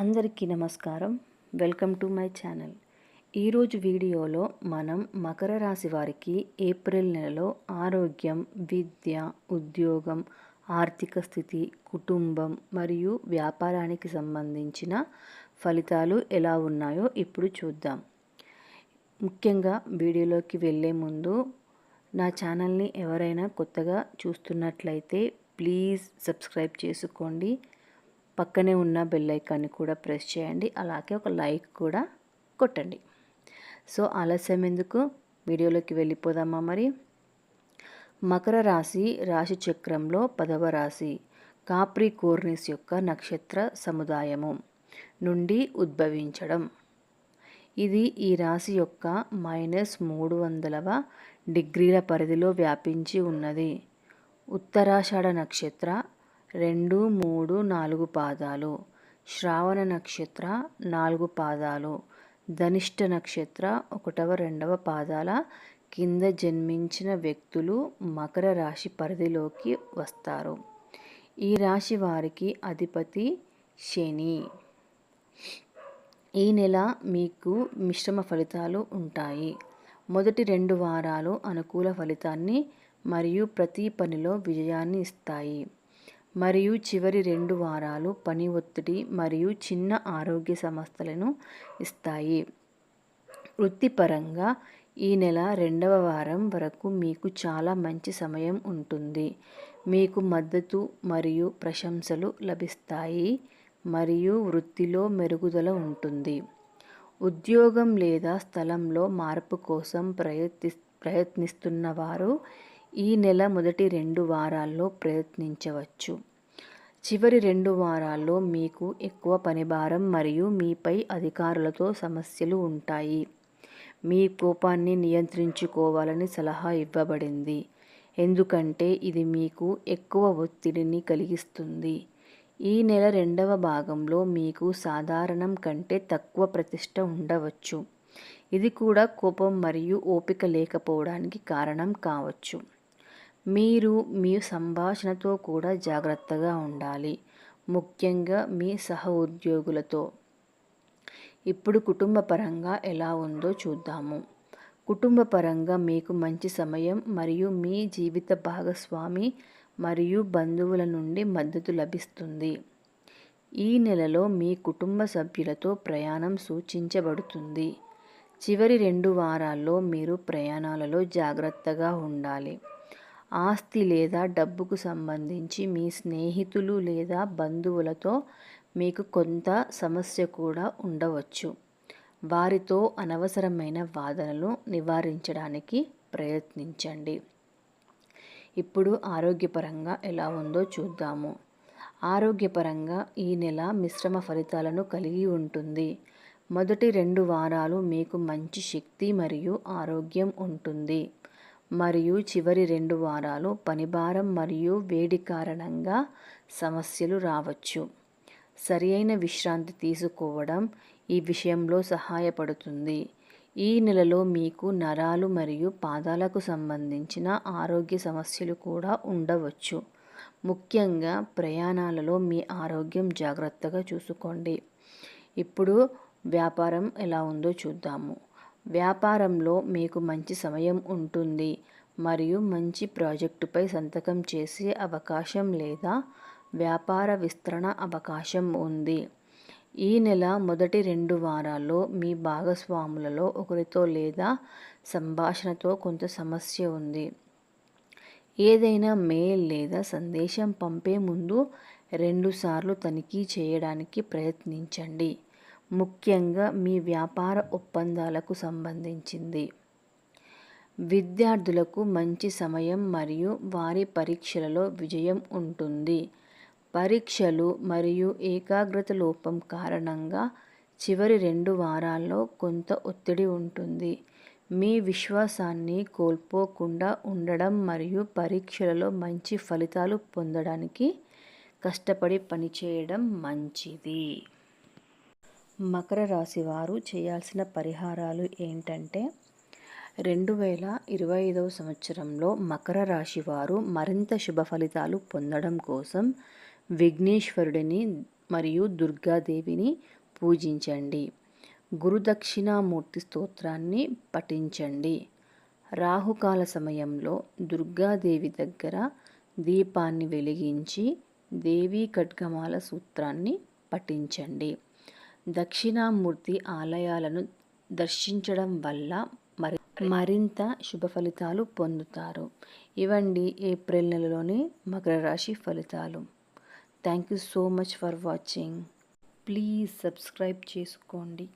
అందరికీ నమస్కారం. Welcome to my channel. ఈరోజు వీడియోలో మనం మకర రాశి వారికి ఏప్రిల్ నెలలో ఆరోగ్యం, విద్య, ఉద్యోగం, ఆర్థిక స్థితి, కుటుంబం మరియు వ్యాపారానికి సంబంధించిన ఫలితాలు ఎలా ఉన్నాయో ఇప్పుడు చూద్దాం. ముఖ్యంగా వీడియోలోకి వెళ్ళే ముందు నా ఛానల్ని ఎవరైనా కొత్తగా చూస్తున్నట్లయితే ప్లీజ్ సబ్స్క్రైబ్ చేసుకోండి. పక్కనే ఉన్న బెల్ ఐకాన్ని కూడా ప్రెస్ చేయండి. అలాగే ఒక లైక్ కూడా కొట్టండి. సో ఆలస్యం ఎందుకు, వీడియోలోకి వెళ్ళిపోదామా మరి. మకర రాశి రాశి చక్రంలో 10వ రాశి కాప్రికోర్నిస్ యొక్క నక్షత్ర సముదాయము నుండి ఉద్భవించడం. ఇది ఈ రాశి యొక్క -300వ డిగ్రీల పరిధిలో వ్యాపించి ఉన్నది. ఉత్తరాషాఢ నక్షత్ర 2, 3, 4 పాదాలు, శ్రావణ నక్షత్ర 4 పాదాలు, ధనిష్ట నక్షత్ర 1వ 2వ పాదాల కింద జన్మించిన వ్యక్తులు మకర రాశి పరిధిలోకి వస్తారు. ఈ రాశి వారికి అధిపతి శని. ఈ నెల మీకు మిశ్రమ ఫలితాలు ఉంటాయి. మొదటి 2 వారాలు అనుకూల ఫలితాన్ని మరియు ప్రతి పనిలో విజయాన్ని ఇస్తాయి. మరియు చివరి 2 వారాలు పని ఒత్తిడి మరియు చిన్న ఆరోగ్య సమస్యలను ఇస్తాయి. వృత్తిపరంగా ఈ నెల 2వ వారం వరకు మీకు చాలా మంచి సమయం ఉంటుంది. మీకు మద్దతు మరియు ప్రశంసలు లభిస్తాయి మరియు వృత్తిలో మెరుగుదల ఉంటుంది. ఉద్యోగం లేదా స్థలంలో మార్పు కోసం ప్రయత్నిస్తున్నవారు ఈ నెల మొదటి 2 వారాల్లో ప్రయత్నించవచ్చు. చివరి 2 వారాల్లో మీకు ఎక్కువ పనిభారం మరియు మీపై అధికారులతో సమస్యలు ఉంటాయి. మీ కోపాన్ని నియంత్రించుకోవాలని సలహా ఇవ్వబడింది, ఎందుకంటే ఇది మీకు ఎక్కువ ఒత్తిడిని కలిగిస్తుంది. ఈ నెల 2వ భాగంలో మీకు సాధారణం కంటే తక్కువ ప్రతిష్ట ఉండవచ్చు. ఇది కూడా కోపం మరియు ఓపిక లేకపోవడానికి కారణం కావచ్చు. మీరు మీ సంభాషణతో కూడా జాగ్రత్తగా ఉండాలి, ముఖ్యంగా మీ సహ ఉద్యోగులతో. ఇప్పుడు కుటుంబ పరంగా ఎలా ఉందో చూద్దాము. కుటుంబ పరంగా మీకు మంచి సమయం మరియు మీ జీవిత భాగస్వామి మరియు బంధువుల నుండి మద్దతు లభిస్తుంది. ఈ నెలలో మీ కుటుంబ సభ్యులతో ప్రయాణం సూచించబడుతుంది. చివరి 2 వారాల్లో మీరు ప్రయాణాలలో జాగ్రత్తగా ఉండాలి. ఆస్తి లేదా డబ్బుకు సంబంధించి మీ స్నేహితులు లేదా బంధువులతో మీకు కొంత సమస్య కూడా ఉండవచ్చు. వారితో అనవసరమైన వాదనలు నివారించడానికి ప్రయత్నించండి. ఇప్పుడు ఆరోగ్యపరంగా ఎలా ఉందో చూద్దాము. ఆరోగ్యపరంగా ఈ నెల మిశ్రమ ఫలితాలను కలిగి ఉంటుంది. మొదటి 2 వారాలు మీకు మంచి శక్తి మరియు ఆరోగ్యం ఉంటుంది మరియు చివరి 2 వారాలు పనిభారం మరియు వేడి కారణంగా సమస్యలు రావచ్చు. సరియైన విశ్రాంతి తీసుకోవడం ఈ విషయంలో సహాయపడుతుంది. ఈ నెలలో మీకు నరాలు మరియు పాదాలకు సంబంధించిన ఆరోగ్య సమస్యలు కూడా ఉండవచ్చు. ముఖ్యంగా ప్రయాణాలలో మీ ఆరోగ్యం జాగ్రత్తగా చూసుకోండి. ఇప్పుడు వ్యాపారం ఎలా ఉందో చూద్దాము. వ్యాపారంలో మీకు మంచి సమయం ఉంటుంది మరియు మంచి ప్రాజెక్టుపై సంతకం చేసే అవకాశం లేదా వ్యాపార విస్తరణ అవకాశం ఉంది. ఈ నెల మొదటి 2 వారాల్లో మీ భాగస్వాములలో ఒకరితో లేదా సంభాషణతో కొంత సమస్య ఉంది. ఏదైనా మెయిల్ లేదా సందేశం పంపే ముందు 2 సార్లు తనిఖీ చేయడానికి ప్రయత్నించండి, ముఖ్యంగా మీ వ్యాపార ఒప్పందాలకు సంబంధించింది. విద్యార్థులకు మంచి సమయం మరియు వారి పరీక్షలలో విజయం ఉంటుంది. పరీక్షలు మరియు ఏకాగ్రత లోపం కారణంగా చివరి 2 వారాల్లో కొంత ఒత్తిడి ఉంటుంది. మీ విశ్వాసాన్ని కోల్పోకుండా ఉండడం మరియు పరీక్షలలో మంచి ఫలితాలు పొందడానికి కష్టపడి పనిచేయడం మంచిది. మకర రాశి వారు చేయాల్సిన పరిహారాలు ఏంటంటే, 2025వ సంవత్సరంలో మకర రాశి వారు మరింత శుభ ఫలితాలు పొందడం కోసం విఘ్నేశ్వరుడిని మరియు దుర్గాదేవిని పూజించండి. గురుదక్షిణామూర్తి స్తోత్రాన్ని పఠించండి. రాహుకాల సమయంలో దుర్గాదేవి దగ్గర దీపాన్ని వెలిగించి దేవీ ఖడ్గమాల సూత్రాన్ని పఠించండి. దక్షిణామూర్తి ఆలయాలను దర్శించడం వల్ల మరింత శుభ ఫలితాలు పొందుతారు. ఇవండి ఏప్రిల్ నెలలోని మకర రాశి ఫలితాలు. Thank you so much for watching. Please subscribe చేసుకోండి.